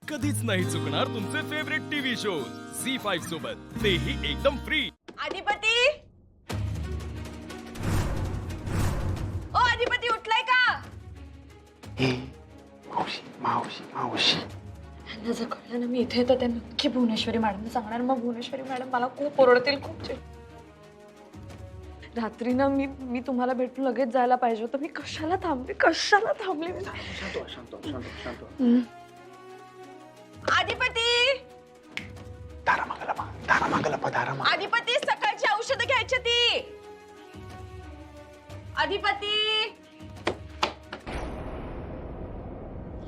कधीच नाही चुकणार तुमचे फेवरेट टीव्ही शोज झी5 सोबत, तेही एकदम फ्री. अधिपती, ओ अधिपती उठलाय का? मावशी मावशी मावशी त्यांना जर कळलं ना मी इथे तर ते नक्की भुवनेश्वरी मॅडम सांगणार. मग भुवनेश्वरी मॅडम मला खूप ओरडतील, खूप रात्री ना मी तुम्हाला भेटून लगेच जायला पाहिजे होतं. मी कशाला थांबले शांत शांत अधिपती, दारा मागला पा अधिपती सकाळची औषधं घ्यायची ती. अधिपती,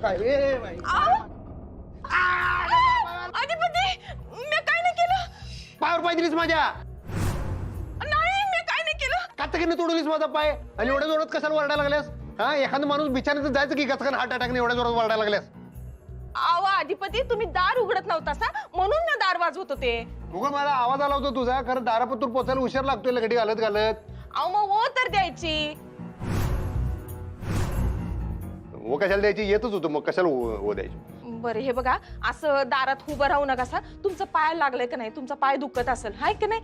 काय रे बाई अधिपती, मी काय नाही केलं. पायावर पाय दिलीस माझ्या, नाही मी काय नाही केलं. कातकीने तोडलीस माझा पाय आणि एवढ्या जोरात कशाला वरडायला लागल्यास? हा, एखादा माणूस बिचाऱ्याचं जायचं की कसं हार्ट अटॅकने एवढ्या जोरात वरडायला लागल्यास? आवा अधिपती, तुम्ही दार उघडत नव्हता सा म्हणून मी दार वाजवत होते. उगा मला आवाज आला होता तुझा, खरं दारापतूर पोचायला उशीर लागतोय लगडी घालत. अहो मग हो तर द्यायची. हो कशाला द्यायची, येतच होतं मग कशाला हो द्यायची. बरं हे बघा, असं दारात उभं राहू नका सा. तुमचं पाय लागलंय का नाही, तुमचा पाय दुखत असेल हाय का नाही.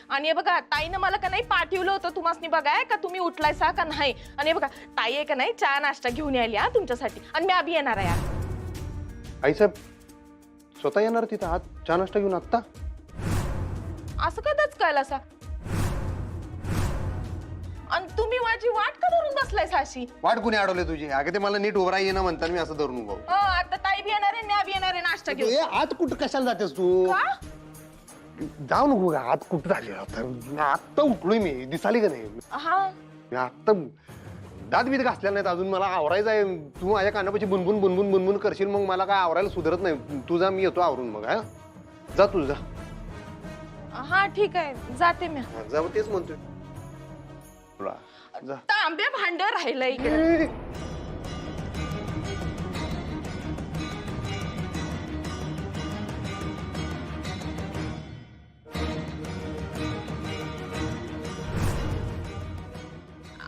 आणि हे बघा, ताईनं मला का नाही पाठवलं होतं तुम्हाला बघाय का तुम्ही उठलायसा का नाही. आणि हे बघा, ताई आहे का नाही चहा नाश्ता घेऊन यायली हा तुमच्यासाठी. आणि मी अभि येणार आहे. आई साहेब स्वतः येणार तिथं आज चहा नाश्ता घेऊन आत्ता? असं कधीच कळलं असा. आणि तुम्ही माझी वाट का धरून बसलाय साशी? वाट कुणी अडवले तुझी? अगं ते मला नीट उभं येणं म्हणताना मी असं धरून उभं. हो आता ताई बी येणार आहे, मी अभि येणार आहे नाश्ता घेऊन. आज कुठं कशाला जातेस तू? का? जाऊ नको का, आज कुठं झाले आत्ता उठलोय मी, दिसाली का नाही? हा मी आत्ता दात बीत घासल्या नाहीत अजून, मला आवरायचं आहे. तू माझ्या कानापाशी बुनबुन करशील, मग मला काय आवरायला सुधरत नाही. तुझा मी येतो आवरून मग. हा जा तू जा. हा ठीक आहे, जाते मी. जा तेच म्हणतोय तुला, जा. तांब्या भांड राहिलं इकडे.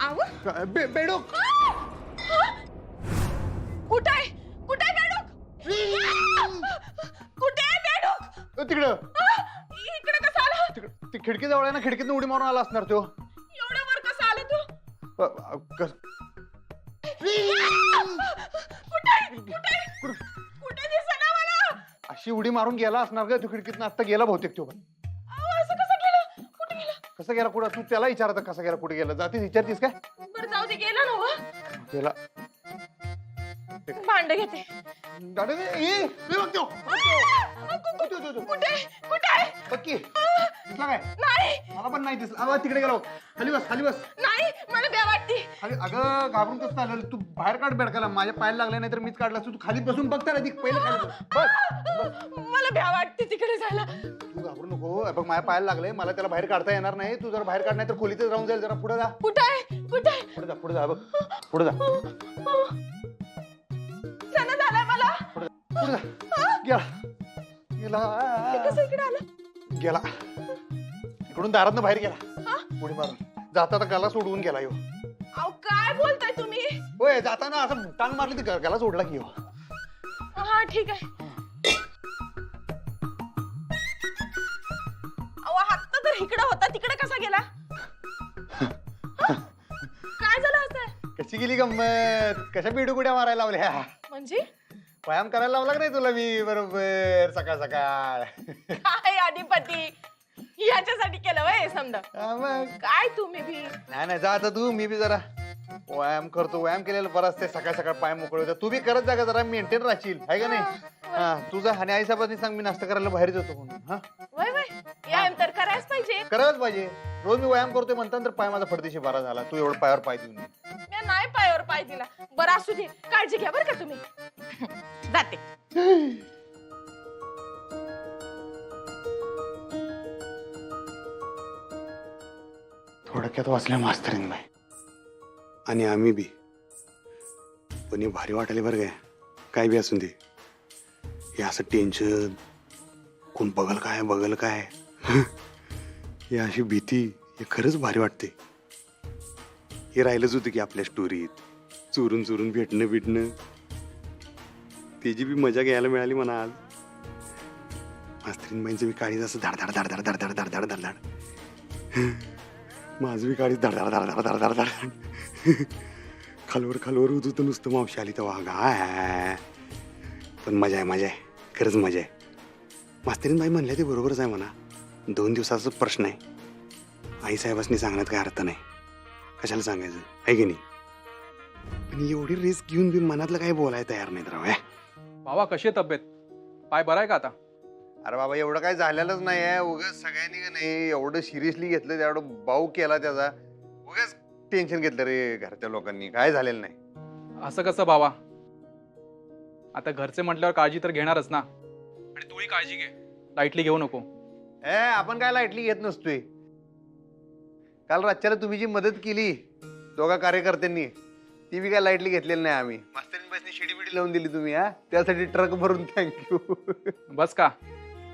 आव बेडूक कुठे आहे बेडूक? कुठे आहे बेडूक? तिकडं इकडे कसं आलं? ती खिडकी जवळ आहे ना, खिडकीतून उडी मारून आला असणार तो. एवढं वर कसं आलं तू? कुठे दिसेना मला. अशी उडी मारून गेला असणार का तू खिडकीतून? आता गेला बहुतेक तो. असं कसं गेलं? कुठे गेला? कसं गेला कुठं? तू त्याला विचारता कसं गेला कुठे गेला? जातीस विचारतीस काय? बरं जाऊ दे, गेला ना हो. गेला भांड घेते. गाडी कुठे पक्की दिसला काय? नाही मला पण नाही दिसला. तिकडे गेलो. खाली बस. नाही, मला भ्या वाटते. खाली. अगं घाबरून कसं आलं तू? बाहेर काढ बेडकाला. माझ्या पायाला लागल्या नाही तर मीच काढला असतो. तू खाली बसून बघ तर अधिक पहिले खाली बस. मला भ्या वाटते तिकडे जायला. तू घाबरू नको. बघ माझ्या पायाला लागलंय, मला त्याला बाहेर काढता येणार नाही. तू जर बाहेर काढ नाही तर खोलीतच राहून जाईल. जरा पुढे जा. पुढे जा बघ. पुढे जा. त्यानं झालंय मला. पुढे जा. कसं इकडे आलं? गेला इकडून दारातनं बाहेर गेला उडी मारून. जाता गला सोडवून गेला यो. अहो काय बोलताय तुम्ही? होय, जाताना असं टांग मारली तर गला सोडला की यो. हा ठीक आहे. अहो हात तर इकडे होता, तिकडे कसा गेला? काय झालं असं? कशी गेली गंमत? कशा बिडू कुड्या मारायला लावल्या? म्हणजे व्यायाम करायला लावला नाही तुला मी बरोबर सकाळ सकाळ? काय अधिपती, याच्यासाठी केलं वय समजा. मग काय तुम्ही भी? नाही जा आता तू. मी बी जरा व्यायाम करतो. व्यायाम केलेलं बराच ते सकाळ सकाळ पाय मोकळे होते. तू बी करत जा का, जरा मेंटेन राहशील आहे का नाही? हा तुझा आणि आई साहेबांनी सांग मी नाश्ता करायला बाहेर जातो म्हणून. हा वय व्यायाम तर करायच पाहिजे. करायलाच पाहिजे. रोज मी व्यायाम करतोय म्हणताना तर पाय माझा फडदेशी बारा झाला. तू एवढं पायावर पाय देऊन मी नाही पायावर पाय दिला. बरं असू दे, काळजी घ्या बरं का तुम्ही. जाते. थोडक्यात वाचल्या मास्तरीन बाई आणि आम्ही बी. पण हे भारी वाटायला बरं काय बी असून दे. हे असं टेन्शन, कोण बघल काय ही अशी भीती, हे खरंच भारी वाटते. हे राहिलंच होतं की आपल्या स्टोरीत चोरून चोरून भेटणं. त्याची बी मजा घ्यायला मिळाली म्हणा आज. मास्तरीनबाईंचं बी काळीज असं धाड धाड धाड धाड धाड धाड धाड धाड धाड. माझं बी काळीज धाड धाड धाड धाड धाड धाड धाड. खालवर खालवर होत होतं नुसतं मावशी आली तर वागा. पण मजा आहे मजा आहे, खरंच मजा आहे. मास्तरीनबाई म्हणल्या ते बरोबरच आहे म्हणा. 2 दिवसाचा प्रश्न आहे. आईसाहेबांनी सांगण्यात काय अर्थ नाही. कशाला सांगायचं आहे की नाही. पण एवढी रिस्क घेऊन बी मनातलं काही बोलायला तयार नाहीत राव. भावा कशी आहे तब्येत? पाय बरा आहे का आता? अरे बाबा एवढं काय झालेलंच नाही आहे. उगाच सगळ्यांनी का नाही एवढं सिरियसली घेतलं, तेवढं बाऊ केला त्याचा. उगाच टेन्शन घेतलं रे घरच्या लोकांनी. काय झालेलं नाही. असं कसं भावा? आता घरचे म्हटल्यावर काळजी तर घेणारच ना. आणि तूही काळजी घे, लाईटली घेऊ नको. आपण काय लाईटली घेत नसतोय. काल रातच्याला तुम्ही जी मदत केली दोघा कार्यकर्त्यांनी, ती बी काय लाईटली घेतलेली नाही आम्ही. मास्तरीनबाईंनी शिडी बिडी लावून दिली तुम्ही. त्यासाठी ट्रक भरून थँक्यू. बस का?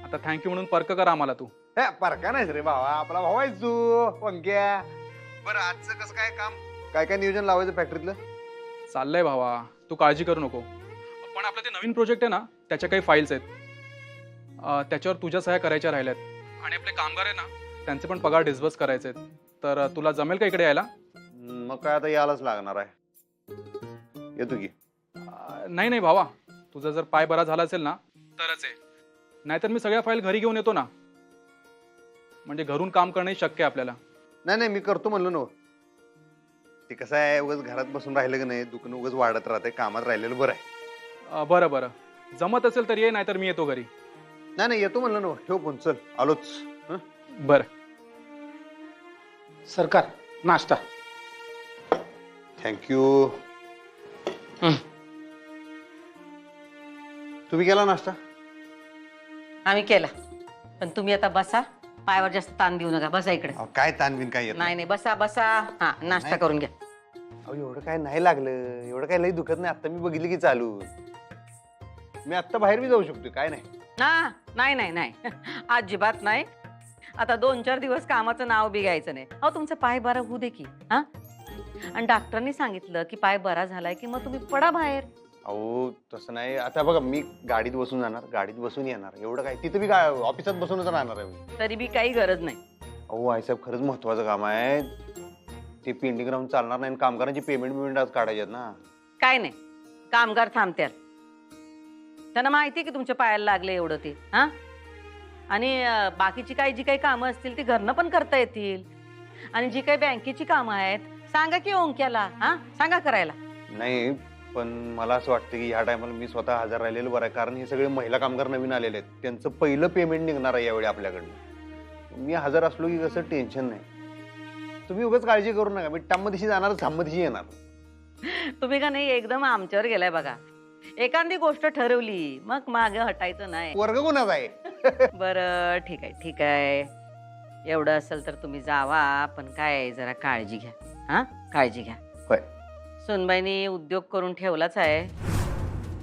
आता थँक्यू म्हणून पर्क कर आम्हाला तू. परका नाहीस रे भावा, आपला भाऊ आहेस तू पंक्या. बरं आजचं कसं काय काम, काय काय नियोजन लावायचं फॅक्टरीतलं? चाललंय भावा, तू काळजी करू नको. पण आपलं ते नवीन प्रोजेक्ट आहे ना, त्याच्या काही फाईल्स आहेत. त्याच्यावर तुझ्या सह्या करायच्या राहिल्यात. आणि आपले कामगार आहे ना, त्यांचे पण पगार डिस्बर्स करायचे आहेत. तर तुला जमेल का इकडे यायला? मग काय आता यायलाच लागणार आहे. येतो की. नाही नाही भावा, तुझा जर पाय बरा झाला असेल ना तरच आहे. नाहीतर मी सगळ्या फाईल घरी घेऊन येतो ना. म्हणजे घरून काम करणं शक्य आहे आपल्याला. नाही मी करतो म्हणलो ना. ते कसं आहे, उगाच घरात बसून राहिलं की नाही दुखणं उगाच वाढत राहते. कामात राहिलेलं बरं आहे. बरं बरं, जमत असेल तर ये, नाहीतर मी येतो घरी. नाही येतो म्हणलं ना. ठेव फोन, चल आलोच. बरं. सरकार नाश्ता. थँक्यू. तुम्ही केला नाश्ता? आम्ही केला, पण तुम्ही आता बसा. पायावर जास्त ताण देऊ नका. बसा इकडे. काय ताणबीन काय येत नाही नाही, बसा बसा. हा, नाश्ता करून घ्या. अहो एवढं काय नाही लागलं. एवढं काय लई दुखत नाही. आता मी बघितलं की चालू. मी आत्ता बाहेर बी जाऊ शकतो. काय नाही. हा, नाही नाही नाही, अजिबात नाही. आता 2-4 दिवस कामाचं नाव बी घ्यायचं नाही. अहो तुमचा पाय बरा होऊ दे की. हा, आणि डॉक्टरनी सांगितलं की पाय बरा झालाय की मग तुम्ही पडा बाहेर. अहो तसं नाही. आता बघा मी गाडीत बसून जाणार, गाडीत बसून येणार. एवढं काय, तिथं बी काय ऑफिसात बसूनच राहणार आहे मी. तरी बी काही गरज नाही. अहो आईसाहेब खरंच महत्वाचं काम आहे. ते पेंडिंग राहून चालणार नाही. कामगारांची पेमेंट आज काढायची आहेत ना. काय नाही, कामगार थांबत्याल. त्यांना माहिती की तुमच्या पायाला लागले एवढं ते. हा, आणि बाकीची जी काही कामं असतील ती घरनं पण करता येतील. आणि जी काही बँकेची कामं आहेत सांगा की ओंक्याला. हा, सांगा करायला. नाही पण मला असं वाटतं की ह्या टायमाला मी स्वतः हजर राहिलेलं बरं आहे. कारण हे सगळे महिला कामगार नवीन आलेले आहेत. त्यांचं पहिलं पेमेंट निघणार आहे यावेळी आपल्याकडनं. मी हजर असलो की कसं टेन्शन नाही. तुम्ही उगाच काळजी करू नका. मी टामदिशी जाणार, थांबदिशी येणार. तुम्ही का नाही एकदम आमच्यावर गेलाय बघा. एखादी गोष्ट ठरवली मग मागे हटायचं नाही. वर्ग कोणाचा आहे? बरं ठीक आहे ठीक आहे. एवढं असेल तर तुम्ही जावा. पण काय जरा काळजी घ्या. हा, काळजी घ्या. होय. सुनबाईनी उद्योग करून ठेवलाच आहे.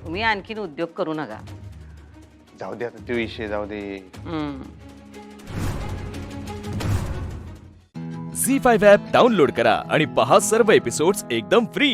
तुम्ही आणखीन उद्योग करू नका. जाऊ दे आता, तो विषय जाऊ दे. झी5 ॲप डाउनलोड करा आणि पहा सर्व एपिसोड्स एकदम फ्री.